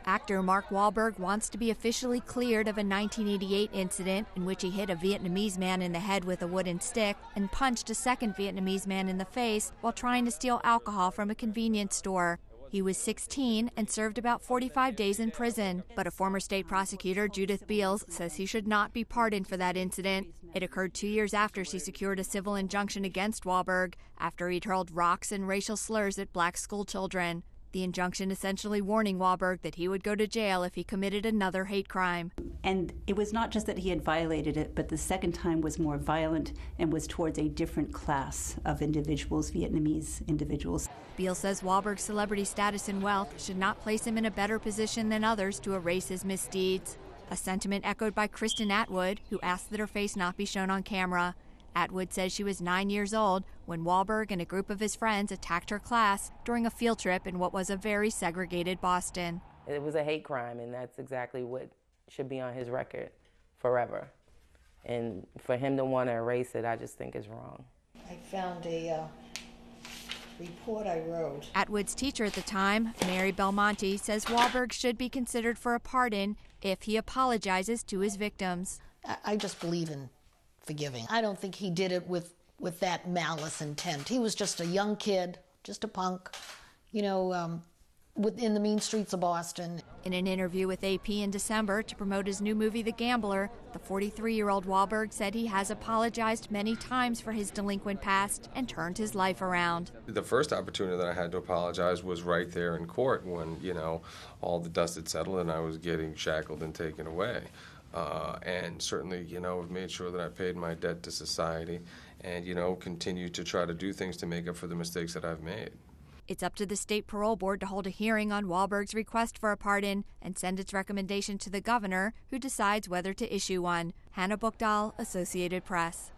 Actor Mark Wahlberg wants to be officially cleared of a 1988 incident in which he hit a Vietnamese man in the head with a wooden stick and punched a second Vietnamese man in the face while trying to steal alcohol from a convenience store. He was 16 and served about 45 days in prison, but a former state prosecutor, Judith Beals, says he should not be pardoned for that incident. It occurred 2 years after she secured a civil injunction against Wahlberg after he'd hurled rocks and racial slurs at black schoolchildren. The injunction essentially warning Wahlberg that he would go to jail if he committed another hate crime. And it was not just that he had violated it, but the second time was more violent and was towards a different class of individuals, Vietnamese individuals. Beals says Wahlberg's celebrity status and wealth should not place him in a better position than others to erase his misdeeds. A sentiment echoed by Kristyn Atwood, who asked that her face not be shown on camera. Atwood says she was 9 years old when Wahlberg and a group of his friends attacked her class during a field trip in what was a very segregated Boston. It was a hate crime, and that's exactly what should be on his record forever. And for him to want to erase it, I just think is wrong. I found a report I wrote. Atwood's teacher at the time, Mary Belmonte, says Wahlberg should be considered for a pardon if he apologizes to his victims. I just believe in forgiving. I don't think he did it with that malice intent. He was just a young kid, just a punk, within the mean streets of Boston. In an interview with AP in December to promote his new movie, The Gambler, the 43-year-old Wahlberg said he has apologized many times for his delinquent past and turned his life around. The first opportunity that I had to apologize was right there in court when, all the dust had settled and I was getting shackled and taken away. And certainly, have made sure that I paid my debt to society and, continue to try to do things to make up for the mistakes that I've made. It's up to the state parole board to hold a hearing on Wahlberg's request for a pardon and send its recommendation to the governor, who decides whether to issue one. Hannah Buchdahl, Associated Press.